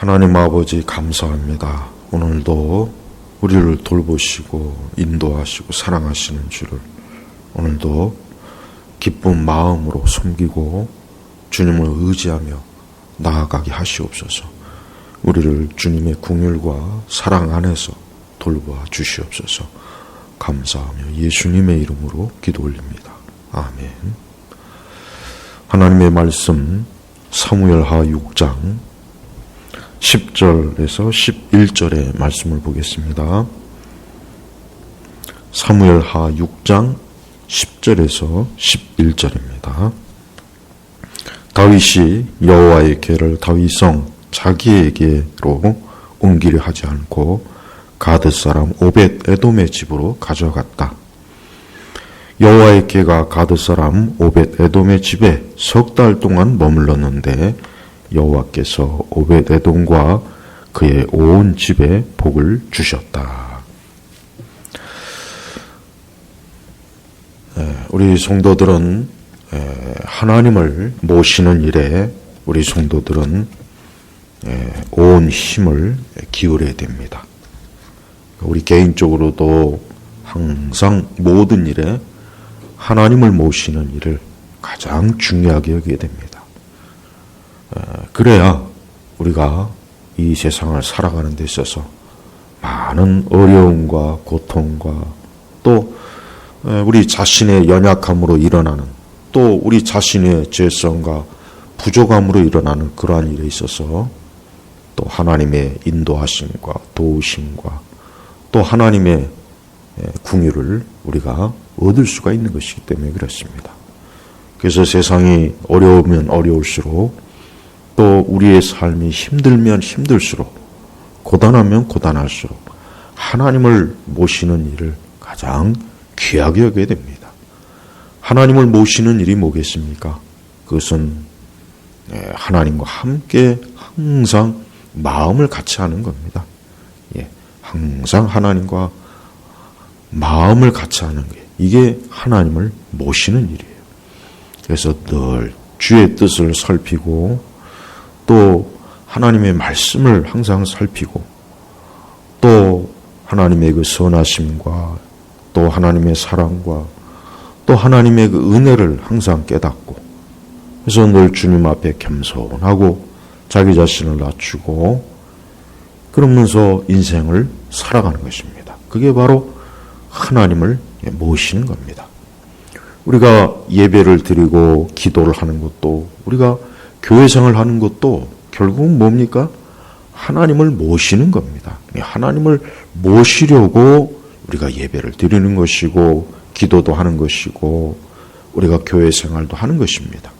하나님 아버지 감사합니다. 오늘도 우리를 돌보시고 인도하시고 사랑하시는 주를 오늘도 기쁜 마음으로 섬기고 주님을 의지하며 나아가게 하시옵소서. 우리를 주님의 긍휼과 사랑 안에서 돌보아 주시옵소서. 감사하며 예수님의 이름으로 기도 올립니다. 아멘. 하나님의 말씀 사무엘하 6장 10절에서 11절의 말씀을 보겠습니다. 사무엘하 6장 10절에서 11절입니다. 다윗이 여호와의 궤를 다윗성 자기에게로 옮기려 하지 않고 가드 사람 오벳 에돔의 집으로 가져갔다. 여호와의 궤가 가드 사람 오벳 에돔의 집에 석 달 동안 머물렀는데 여호와께서 오벳 에돔과 그의 온 집에 복을 주셨다. 우리 성도들은 하나님을 모시는 일에 우리 성도들은 온 힘을 기울여야 됩니다. 우리 개인적으로도 항상 모든 일에 하나님을 모시는 일을 가장 중요하게 여기게 됩니다. 그래야 우리가 이 세상을 살아가는 데 있어서 많은 어려움과 고통과 또 우리 자신의 연약함으로 일어나는 또 우리 자신의 죄성과 부족함으로 일어나는 그러한 일에 있어서 또 하나님의 인도하심과 도우심과 또 하나님의 긍휼을 우리가 얻을 수가 있는 것이기 때문에 그렇습니다. 그래서 세상이 어려우면 어려울수록 또 우리의 삶이 힘들면 힘들수록 고단하면 고단할수록 하나님을 모시는 일을 가장 귀하게 여겨야 됩니다. 하나님을 모시는 일이 뭐겠습니까? 그것은 하나님과 함께 항상 마음을 같이 하는 겁니다. 항상 하나님과 마음을 같이 하는 게 이게 하나님을 모시는 일이에요. 그래서 늘 주의 뜻을 살피고 또 하나님의 말씀을 항상 살피고 또 하나님의 그 선하심과 또 하나님의 사랑과 또 하나님의 그 은혜를 항상 깨닫고 그래서 늘 주님 앞에 겸손하고 자기 자신을 낮추고 그러면서 인생을 살아가는 것입니다. 그게 바로 하나님을 모시는 겁니다. 우리가 예배를 드리고 기도를 하는 것도 우리가 교회생활을 하는 것도 결국은 뭡니까? 하나님을 모시는 겁니다. 하나님을 모시려고 우리가 예배를 드리는 것이고 기도도 하는 것이고 우리가 교회생활도 하는 것입니다.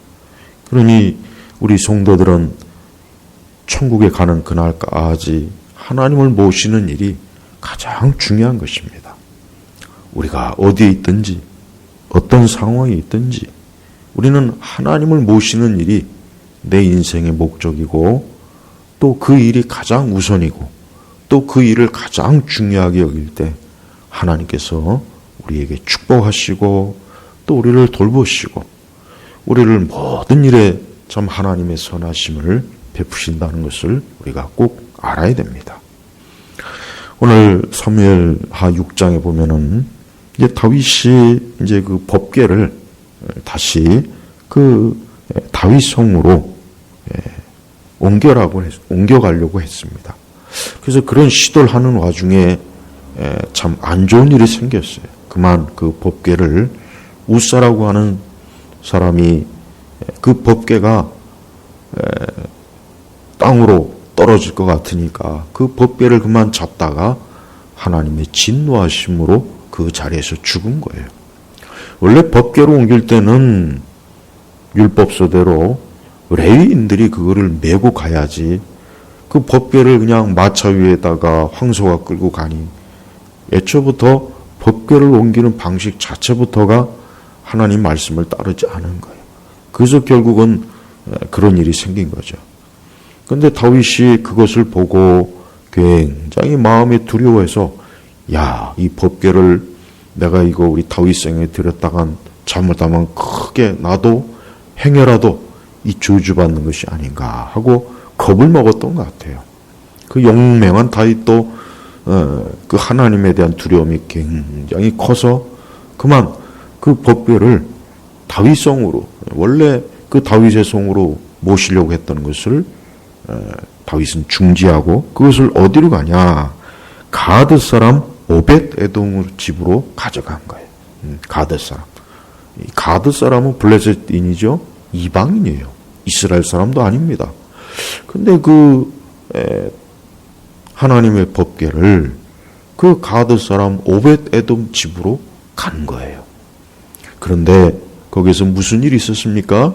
그러니 우리 성도들은 천국에 가는 그날까지 하나님을 모시는 일이 가장 중요한 것입니다. 우리가 어디에 있든지 어떤 상황에 있든지 우리는 하나님을 모시는 일이 내 인생의 목적이고 또 그 일이 가장 우선이고 또 그 일을 가장 중요하게 여길 때 하나님께서 우리에게 축복하시고 또 우리를 돌보시고 우리를 모든 일에 참 하나님의 선하심을 베푸신다는 것을 우리가 꼭 알아야 됩니다. 오늘 사무엘하 6장에 보면은 이제 다윗이 이제 그 법궤를 다시 그 다윗성으로 옮겨가려고 했습니다. 그래서 그런 시도를 하는 와중에 참 안 좋은 일이 생겼어요. 그만 그 법궤를 우사라고 하는 사람이 그 법궤가 땅으로 떨어질 것 같으니까 그 법궤를 그만 잡다가 하나님의 진노하심으로 그 자리에서 죽은 거예요. 원래 법궤로 옮길 때는 율법서대로 레위인들이 그거를 메고 가야지 그 법궤를 그냥 마차 위에다가 황소가 끌고 가니 애초부터 법궤를 옮기는 방식 자체부터가 하나님 말씀을 따르지 않은 거예요. 그래서 결국은 그런 일이 생긴 거죠. 그런데 다윗이 그것을 보고 굉장히 마음이 두려워해서 이 법궤를 내가 이거 우리 다윗성에 들였다간 잘못하면 크게 나도 행여라도 이 저주받는 것이 아닌가 하고 겁을 먹었던 것 같아요. 그 용맹한 다윗도 그 하나님에 대한 두려움이 굉장히 커서 그만 그 법궤를 다윗성으로, 원래 그 다윗의 성으로 모시려고 했던 것을 다윗은 중지하고 그것을 어디로 가냐? 가드 사람 오벳 에돔 집으로 가져간 거예요. 가드 사람. 가드 사람은 블레셋인이죠. 이방인이에요. 이스라엘 사람도 아닙니다. 근데 하나님의 법궤를 그 가드 사람 오벳 에돔 집으로 간 거예요. 그런데 거기서 무슨 일이 있었습니까?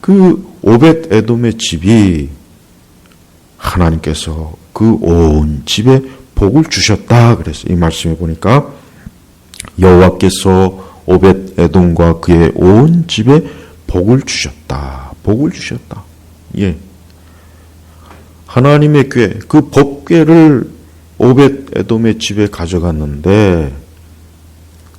그 오벳 에돔의 집이 하나님께서 그 온 집에 복을 주셨다 그랬어요. 이 말씀에 보니까 여호와께서 오벳 에돔과 그의 온 집에 복을 주셨다. 복을 주셨다. 예. 하나님의 궤, 그 법궤를 오벳 에돔의 집에 가져갔는데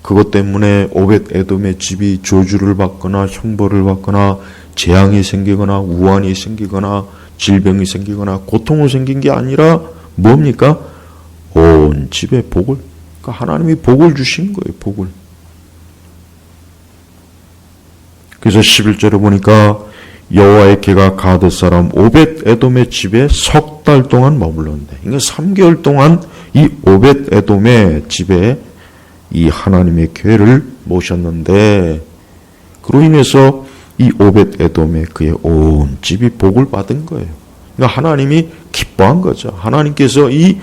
그것 때문에 오벳 에돔의 집이 저주를 받거나 형벌을 받거나 재앙이 생기거나 우환이 생기거나 질병이 생기거나 고통이 생긴 게 아니라 뭡니까? 온 집에 복을, 그러니까 하나님이 복을 주신 거예요. 복을. 그래서 11절에 보니까 여호와의 궤가 가드 사람 오벳 에돔의 집에 석 달 동안 머물렀는데, 그러니까 3개월 동안 이 오벳 에돔의 집에 이 하나님의 궤를 모셨는데, 그로 인해서 이 오벳 에돔의 그의 온 집이 복을 받은 거예요. 그러니까 하나님이 기뻐한 거죠. 하나님께서 이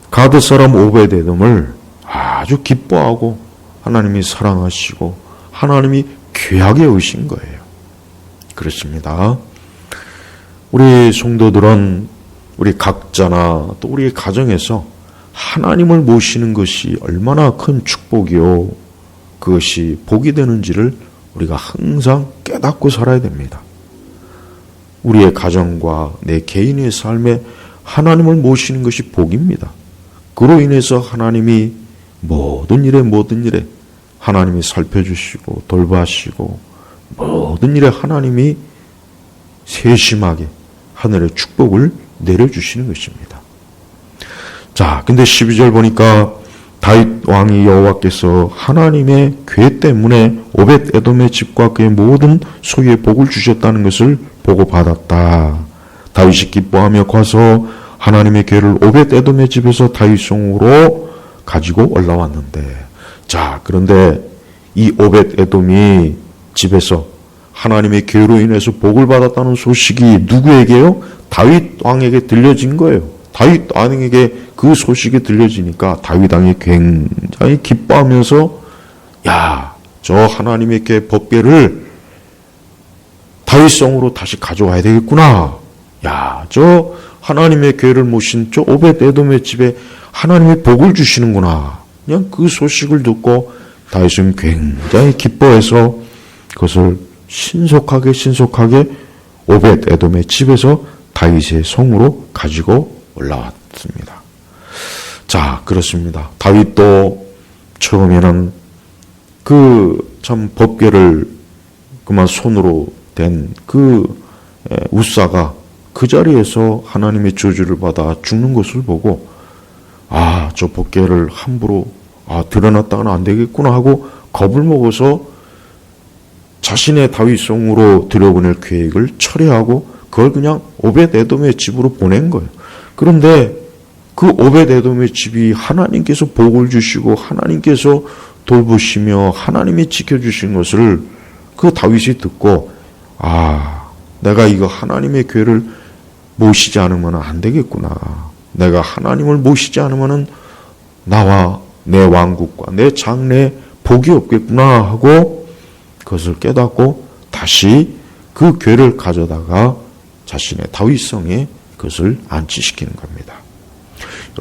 가드 사람 오벳 에돔을 아주 기뻐하고 하나님이 사랑하시고 하나님이 귀하게 여기신 거예요. 그렇습니다. 우리 성도들은 우리 각자나 또 우리 가정에서 하나님을 모시는 것이 얼마나 큰 축복이요, 그것이 복이 되는지를 우리가 항상 깨닫고 살아야 됩니다. 우리의 가정과 내 개인의 삶에 하나님을 모시는 것이 복입니다. 그로 인해서 하나님이 모든 일에 하나님이 살펴주시고 돌봐주시고 모든 일에 하나님이 세심하게 하늘의 축복을 내려주시는 것입니다. 자, 근데 12절 보니까 다윗 왕이 여호와께서 하나님의 궤 때문에 오벳 에돔의 집과 그의 모든 소유에 복을 주셨다는 것을 보고 받았다. 다윗이 기뻐하며 가서 하나님의 궤를 오벳 에돔의 집에서 다윗성으로 가지고 올라왔는데, 자, 그런데 이 오벳 에돔이 집에서 하나님의 궤로 인해서 복을 받았다는 소식이 누구에게요? 다윗 왕에게 들려진 거예요. 다윗 왕에게 그 소식이 들려지니까 다윗 왕이 굉장히 기뻐하면서, 야, 저 하나님의 궤 법궤를 다윗성으로 다시 가져와야 되겠구나. 야, 저 하나님의 궤를 모신 저 오벳 에돔의 집에 하나님이 복을 주시는구나. 그냥 그 소식을 듣고 다윗은 굉장히 기뻐해서 그것을 신속하게 오벳 에돔의 집에서 다윗의 성으로 가지고 올라왔습니다. 자, 그렇습니다. 다윗도 처음에는 그 참 법궤를 그만 손으로 된 그 우사가 그 자리에서 하나님의 저주를 받아 죽는 것을 보고, 아, 저 법궤를 함부로 드러났다가는 안 되겠구나 하고 겁을 먹어서 자신의 다윗성으로 들여보낼 계획을 철회하고 그걸 그냥 오벳 에돔의 집으로 보낸 거예요. 그런데 그 오벳 에돔의 집이 하나님께서 복을 주시고 하나님께서 돌보시며 하나님이 지켜주신 것을 그 다윗이 듣고, 아, 내가 이거 하나님의 궤를 모시지 않으면 안 되겠구나. 내가 하나님을 모시지 않으면 나와 내 왕국과 내 장래에 복이 없겠구나 하고 그것을 깨닫고 다시 그 궤를 가져다가 자신의 다윗성에 그것을 안치시키는 겁니다.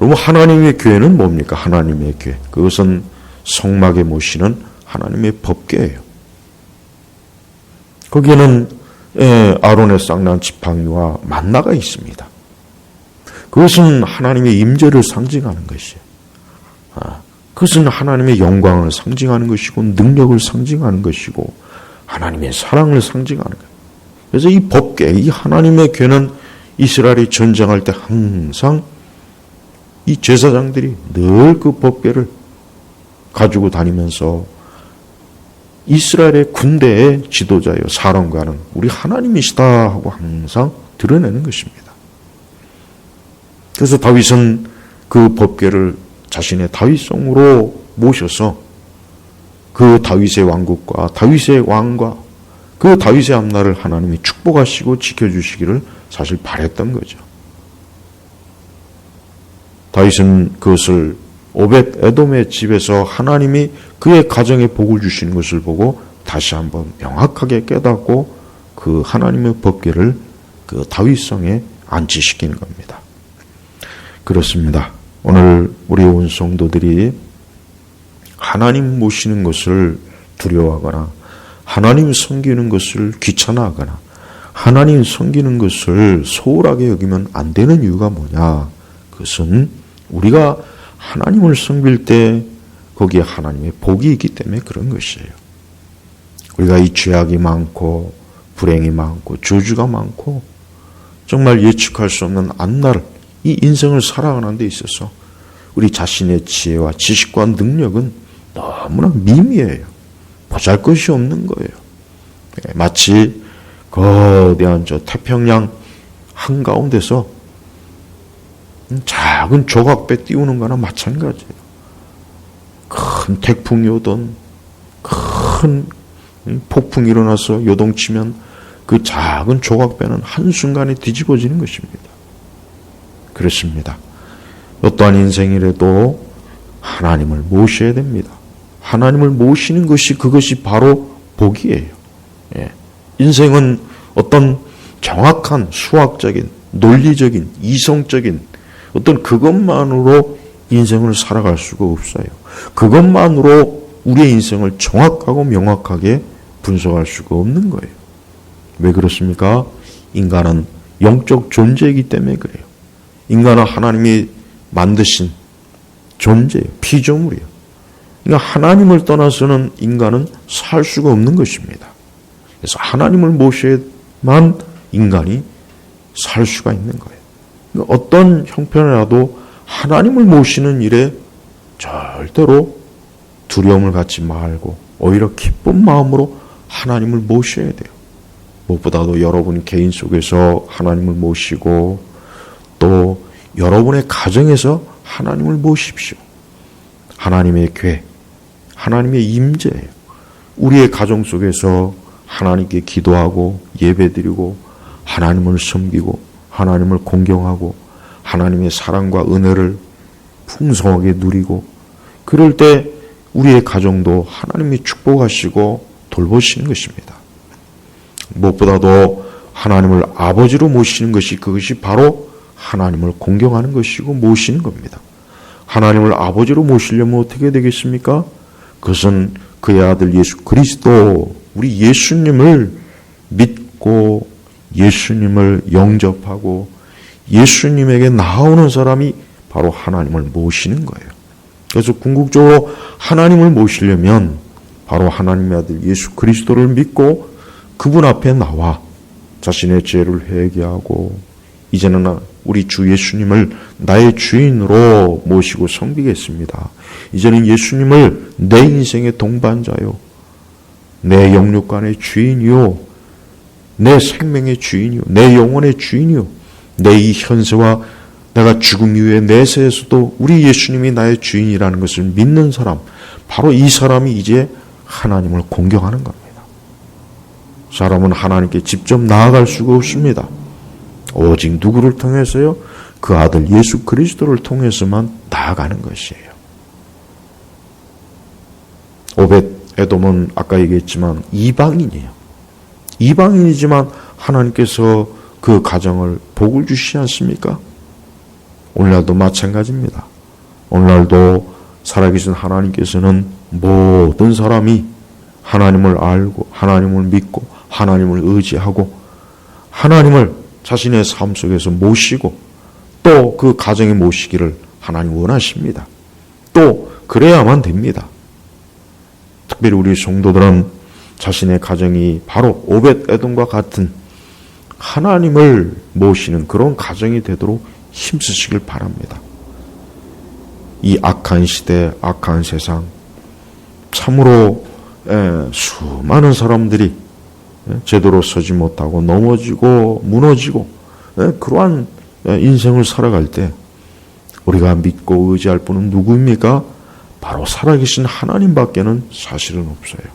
여러분, 하나님의 궤는 뭡니까? 하나님의 궤. 그것은 성막에 모시는 하나님의 법궤예요. 거기에는 아론의 쌍난 지팡이와 만나가 있습니다. 그것은 하나님의 임재를 상징하는 것이에요. 그것은 하나님의 영광을 상징하는 것이고 능력을 상징하는 것이고 하나님의 사랑을 상징하는 거예요. 그래서 이 법궤, 이 하나님의 궤는 이스라엘이 전쟁할 때 항상 이 제사장들이 늘 그 법궤를 가지고 다니면서 이스라엘의 군대의 지도자요 사령관은 우리 하나님이시다 하고 항상 드러내는 것입니다. 그래서 다윗은 그 법궤를 자신의 다윗성으로 모셔서 그 다윗의 왕국과 다윗의 왕과 그 다윗의 앞날을 하나님이 축복하시고 지켜주시기를 사실 바랬던 거죠. 다윗은 그것을 오벳 에돔의 집에서 하나님이 그의 가정에 복을 주시는 것을 보고 다시 한번 명확하게 깨닫고 그 하나님의 법궤를 그 다윗성에 안치시키는 겁니다. 그렇습니다. 오늘 우리 온 성도들이 하나님 모시는 것을 두려워하거나 하나님 섬기는 것을 귀찮아하거나 하나님 섬기는 것을 소홀하게 여기면 안 되는 이유가 뭐냐? 그것은 우리가 하나님을 섬길 때 거기에 하나님의 복이 있기 때문에 그런 것이에요. 우리가 이 죄악이 많고 불행이 많고 저주가 많고 정말 예측할 수 없는 앞날 이 인생을 살아가는 데 있어서 우리 자신의 지혜와 지식과 능력은 너무나 미미해요. 보잘것이 없는 거예요. 마치 거대한 저 태평양 한가운데서 작은 조각배 띄우는 거나 마찬가지예요. 큰 태풍이 오던 큰 폭풍이 일어나서 요동치면 그 작은 조각배는 한순간에 뒤집어지는 것입니다. 그렇습니다. 어떠한 인생이라도 하나님을 모셔야 됩니다. 하나님을 모시는 것이 그것이 바로 복이에요. 인생은 어떤 정확한 수학적인 논리적인 이성적인 어떤 그것만으로 인생을 살아갈 수가 없어요. 그것만으로 우리의 인생을 정확하고 명확하게 분석할 수가 없는 거예요. 왜 그렇습니까? 인간은 영적 존재이기 때문에 그래요. 인간은 하나님이 만드신 존재예요. 피조물이에요. 그러니까 하나님을 떠나서는 인간은 살 수가 없는 것입니다. 그래서 하나님을 모셔야만 인간이 살 수가 있는 거예요. 그러니까 어떤 형편이라도 하나님을 모시는 일에 절대로 두려움을 갖지 말고 오히려 기쁜 마음으로 하나님을 모셔야 돼요. 무엇보다도 여러분 개인 속에서 하나님을 모시고 또 여러분의 가정에서 하나님을 모십시오. 하나님의 궤, 하나님의 임재예요. 우리의 가정 속에서 하나님께 기도하고 예배드리고 하나님을 섬기고 하나님을 공경하고 하나님의 사랑과 은혜를 풍성하게 누리고 그럴 때 우리의 가정도 하나님이 축복하시고 돌보시는 것입니다. 무엇보다도 하나님을 아버지로 모시는 것이 그것이 바로 하나님을 공경하는 것이고 모시는 겁니다. 하나님을 아버지로 모시려면 어떻게 되겠습니까? 그것은 그의 아들 예수 그리스도 우리 예수님을 믿고 예수님을 영접하고 예수님에게 나오는 사람이 바로 하나님을 모시는 거예요. 그래서 궁극적으로 하나님을 모시려면 바로 하나님의 아들 예수 그리스도를 믿고 그분 앞에 나와 자신의 죄를 회개하고 이제는 우리 주 예수님을 나의 주인으로 모시고 섬기겠습니다. 이제는 예수님을 내 인생의 동반자요, 내 영육간의 주인이요, 내 생명의 주인이요, 내 영혼의 주인이요, 내 이 현세와 내가 죽음 이후의 내세에서도 우리 예수님이 나의 주인이라는 것을 믿는 사람, 바로 이 사람이 이제 하나님을 공경하는 겁니다. 사람은 하나님께 직접 나아갈 수가 없습니다. 오직 누구를 통해서요? 그 아들 예수 그리스도를 통해서만 나아가는 것이에요. 오벳 에돔은 아까 얘기했지만 이방인이에요. 이방인이지만 하나님께서 그 가정을 복을 주시지 않습니까? 오늘날도 마찬가지입니다. 오늘날도 살아계신 하나님께서는 모든 사람이 하나님을 알고 하나님을 믿고 하나님을 의지하고 하나님을 자신의 삶 속에서 모시고 또 그 가정에 모시기를 하나님 원하십니다. 또 그래야만 됩니다. 특별히 우리 성도들은 자신의 가정이 바로 오벳 에돔과 같은 하나님을 모시는 그런 가정이 되도록 힘쓰시길 바랍니다. 이 악한 시대, 악한 세상, 참으로 수많은 사람들이 제대로 서지 못하고 넘어지고 무너지고 그러한 인생을 살아갈 때 우리가 믿고 의지할 분은 누구입니까? 바로 살아계신 하나님밖에는 사실은 없어요.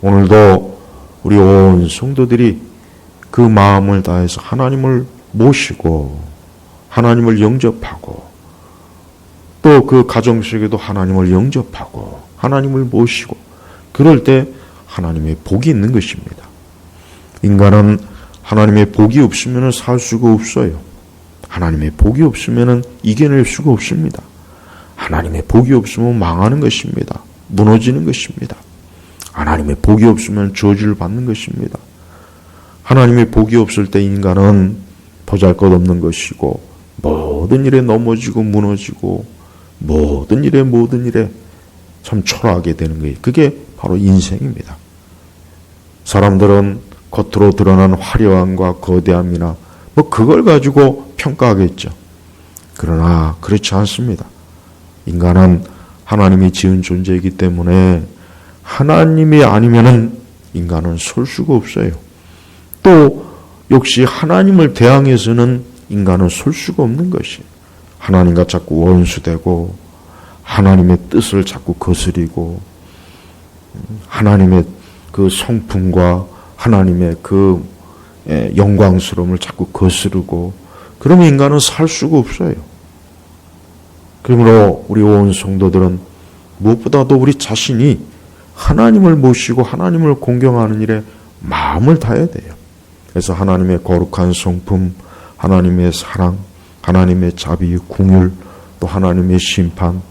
오늘도 우리 온 성도들이 그 마음을 다해서 하나님을 모시고 하나님을 영접하고 또 그 가정 속에도 하나님을 영접하고 하나님을 모시고 그럴 때 하나님의 복이 있는 것입니다. 인간은 하나님의 복이 없으면 살 수가 없어요. 하나님의 복이 없으면 이겨낼 수가 없습니다. 하나님의 복이 없으면 망하는 것입니다. 무너지는 것입니다. 하나님의 복이 없으면 저주를 받는 것입니다. 하나님의 복이 없을 때 인간은 보잘것없는 것이고 모든 일에 넘어지고 무너지고 모든 일에 참 초라하게 되는 거예요. 그게 바로 인생입니다. 사람들은 겉으로 드러난 화려함과 거대함이나 그걸 가지고 평가하겠죠. 그러나 그렇지 않습니다. 인간은 하나님이 지은 존재이기 때문에 하나님이 아니면은 인간은 설 수가 없어요. 또 역시 하나님을 대항해서는 인간은 설 수가 없는 것이 하나님과 자꾸 원수되고 하나님의 뜻을 자꾸 거스리고 하나님의 그 성품과 하나님의 그 영광스러움을 자꾸 거스르고 그러면 인간은 살 수가 없어요. 그러므로 우리 온 성도들은 무엇보다도 우리 자신이 하나님을 모시고 하나님을 공경하는 일에 마음을 다해야 돼요. 그래서 하나님의 거룩한 성품, 하나님의 사랑, 하나님의 자비, 긍휼, 또 하나님의 심판,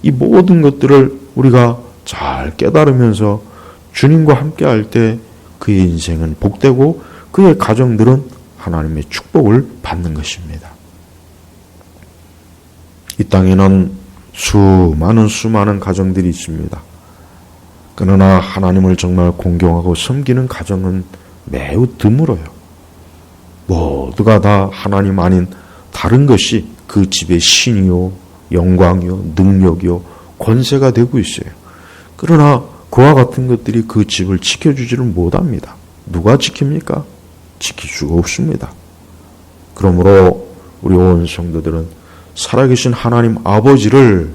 이 모든 것들을 우리가 잘 깨달으면서 주님과 함께 할 때 그의 인생은 복되고 그의 가정들은 하나님의 축복을 받는 것입니다. 이 땅에는 수많은 가정들이 있습니다. 그러나 하나님을 정말 공경하고 섬기는 가정은 매우 드물어요. 모두가 다 하나님 아닌 다른 것이 그 집의 신이요, 영광이요, 능력이요, 권세가 되고 있어요. 그러나 그와 같은 것들이 그 집을 지켜주지를 못합니다. 누가 지킵니까? 지킬 수가 없습니다. 그러므로 우리 온 성도들은 살아계신 하나님 아버지를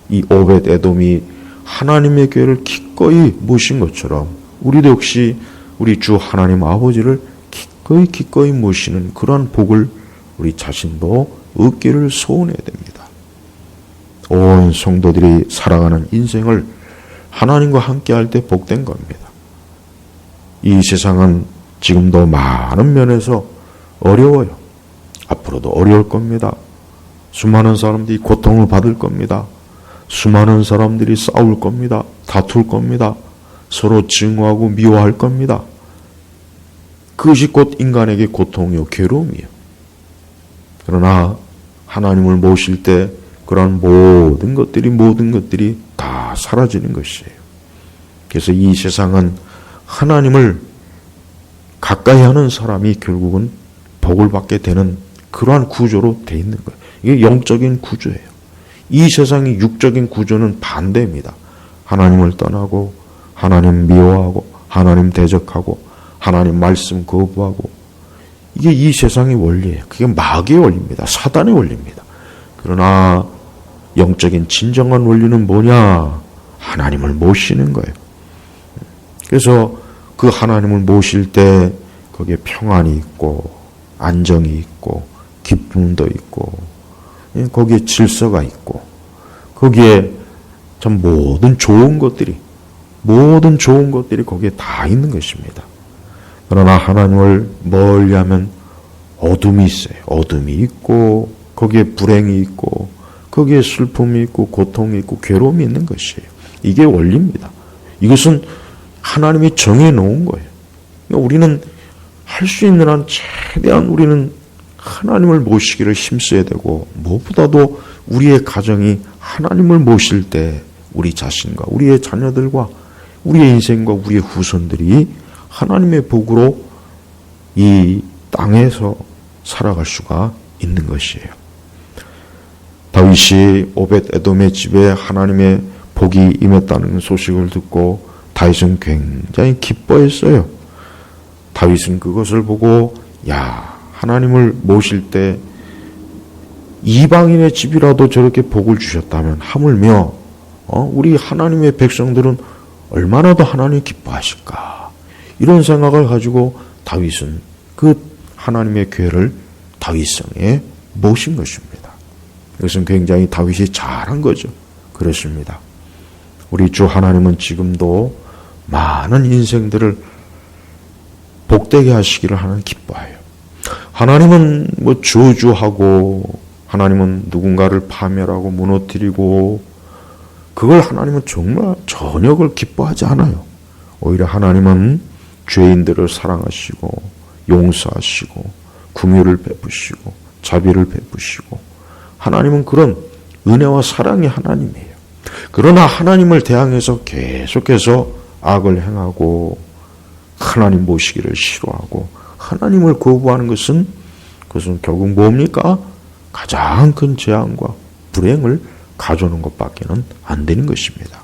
이 오벳 에돔이 하나님의 교회를 기꺼이 모신 것처럼 우리도 역시 우리 주 하나님 아버지를 기꺼이 모시는 그러한 복을 우리 자신도 얻기를 소원해야 됩니다. 온 성도들이 살아가는 인생을 하나님과 함께 할 때 복된 겁니다. 이 세상은 지금도 많은 면에서 어려워요. 앞으로도 어려울 겁니다. 수많은 사람들이 고통을 받을 겁니다. 수많은 사람들이 싸울 겁니다. 다툴 겁니다. 서로 증오하고 미워할 겁니다. 그것이 곧 인간에게 고통이요 괴로움이에요. 그러나 하나님을 모실 때 그런 모든 것들이 다 사라지는 것이에요. 그래서 이 세상은 하나님을 가까이 하는 사람이 결국은 복을 받게 되는 그러한 구조로 되어 있는 거예요. 이게 영적인 구조예요. 이 세상의 육적인 구조는 반대입니다. 하나님을 떠나고 하나님 미워하고 하나님 대적하고 하나님 말씀 거부하고 이게 이 세상의 원리예요. 그게 마귀의 원리입니다. 사단의 원리입니다. 그러나 영적인 진정한 원리는 뭐냐? 하나님을 모시는 거예요. 그래서 그 하나님을 모실 때 거기에 평안이 있고 안정이 있고 기쁨도 있고 거기에 질서가 있고 거기에 참 모든 좋은 것들이 거기에 다 있는 것입니다. 그러나 하나님을 멀리하면 어둠이 있어요. 어둠이 있고 거기에 불행이 있고 거기에 슬픔이 있고 고통이 있고 괴로움이 있는 것이에요. 이게 원리입니다. 이것은 하나님이 정해놓은 거예요. 그러니까 우리는 할 수 있는 한 최대한 우리는 하나님을 모시기를 힘써야 되고 무엇보다도 우리의 가정이 하나님을 모실 때 우리 자신과 우리의 자녀들과 우리의 인생과 우리의 후손들이 하나님의 복으로 이 땅에서 살아갈 수가 있는 것이에요. 다윗이 오벳 에돔의 집에 하나님의 복이 임했다는 소식을 듣고 다윗은 굉장히 기뻐했어요. 다윗은 그것을 보고 하나님을 모실 때 이방인의 집이라도 저렇게 복을 주셨다면 하물며 우리 하나님의 백성들은 얼마나 더 하나님 기뻐하실까, 이런 생각을 가지고 다윗은 그 하나님의 교회를 다윗성에 모신 것입니다. 이것은 굉장히 다윗이 잘한 거죠. 그렇습니다. 우리 주 하나님은 지금도 많은 인생들을 복되게 하시기를 하나님 기뻐해요. 하나님은 저주하고, 하나님은 누군가를 파멸하고 무너뜨리고, 그걸 하나님은 정말 전혀 그걸 기뻐하지 않아요. 오히려 하나님은 죄인들을 사랑하시고 용서하시고 긍휼을 베푸시고 자비를 베푸시고, 하나님은 그런 은혜와 사랑의 하나님이에요. 그러나 하나님을 대항해서 계속해서 악을 행하고 하나님 모시기를 싫어하고 하나님을 거부하는 것은 결국 뭡니까? 가장 큰 재앙과 불행을 가져오는 것밖에는 안 되는 것입니다.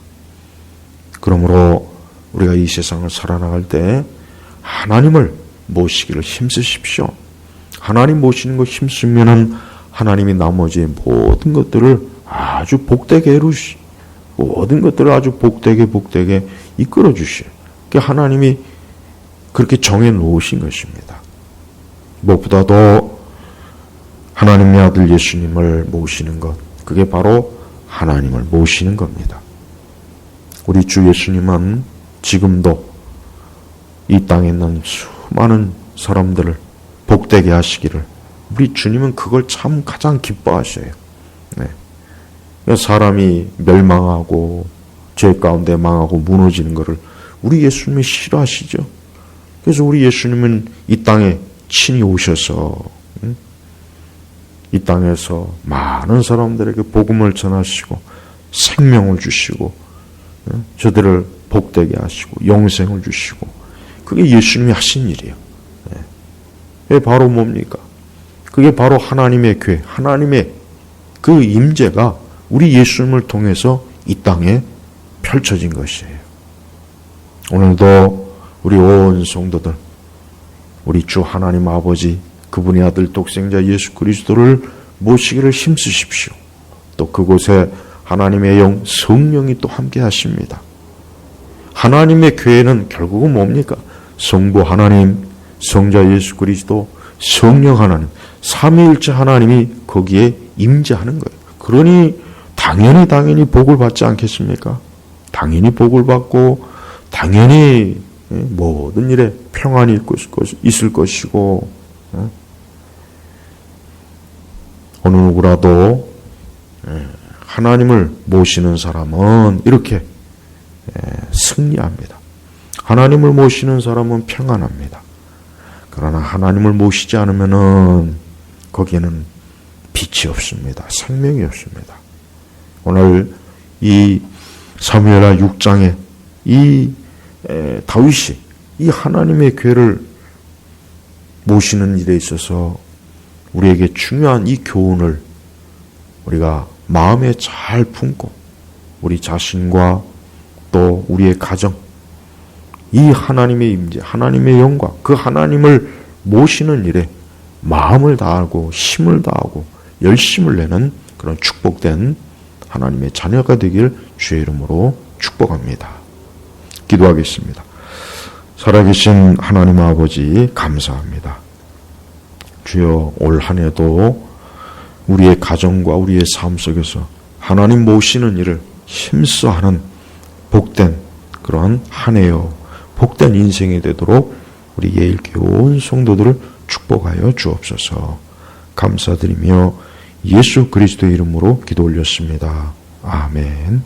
그러므로 우리가 이 세상을 살아나갈 때 하나님을 모시기를 힘쓰십시오. 하나님 모시는 거 힘쓰면은 하나님이 나머지 모든 것들을 아주 복되게 이루시, 모든 것들을 아주 복되게 이끌어 주시오. 하나님이 그렇게 정해 놓으신 것입니다. 무엇보다도 하나님의 아들 예수님을 모시는 것, 그게 바로 하나님을 모시는 겁니다. 우리 주 예수님은 지금도 이 땅에 있는 수많은 사람들을 복되게 하시기를, 우리 주님은 그걸 참 가장 기뻐하셔요. 사람이 멸망하고 죄 가운데 망하고 무너지는 것을 우리 예수님이 싫어하시죠. 그래서 우리 예수님은 이 땅에 친히 오셔서 이 땅에서 많은 사람들에게 복음을 전하시고 생명을 주시고 저들을 복되게 하시고 영생을 주시고, 그게 예수님이 하신 일이에요. 그게 바로 뭡니까? 그게 바로 하나님의 교회, 하나님의 그 임재가 우리 예수님을 통해서 이 땅에 펼쳐진 것이에요. 오늘도 우리 온 성도들, 우리 주 하나님 아버지, 그분의 아들 독생자 예수 그리스도를 모시기를 힘쓰십시오. 또 그곳에 하나님의 영 성령이 또 함께 하십니다. 하나님의 교회는 결국은 뭡니까? 성부 하나님, 성자 예수 그리스도, 성령 하나님, 삼위일체 하나님이 거기에 임재하는 거예요. 그러니 당연히 복을 받지 않겠습니까? 당연히 복을 받고 당연히 모든 일에 평안이 있을 것이고, 어느 누구라도 하나님을 모시는 사람은 이렇게 승리합니다. 하나님을 모시는 사람은 평안합니다. 그러나 하나님을 모시지 않으면은 거기에는 빛이 없습니다. 생명이 없습니다. 오늘 이 사무엘하 6장에 이 다윗이 이 하나님의 교회를 모시는 일에 있어서 우리에게 중요한 이 교훈을 우리가 마음에 잘 품고 우리 자신과 또 우리의 가정, 이 하나님의 임재, 하나님의 영광, 그 하나님을 모시는 일에 마음을 다하고 힘을 다하고 열심을 내는 그런 축복된 하나님의 자녀가 되길 주의 이름으로 축복합니다. 기도하겠습니다. 살아계신 하나님 아버지 감사합니다. 주여, 올 한 해도 우리의 가정과 우리의 삶 속에서 하나님 모시는 일을 힘써 하는 복된 그러한 한 해요, 복된 인생이 되도록 우리 예일교회 온 성도들을 축복하여 주옵소서. 감사드리며 예수 그리스도의 이름으로 기도 올렸습니다. 아멘.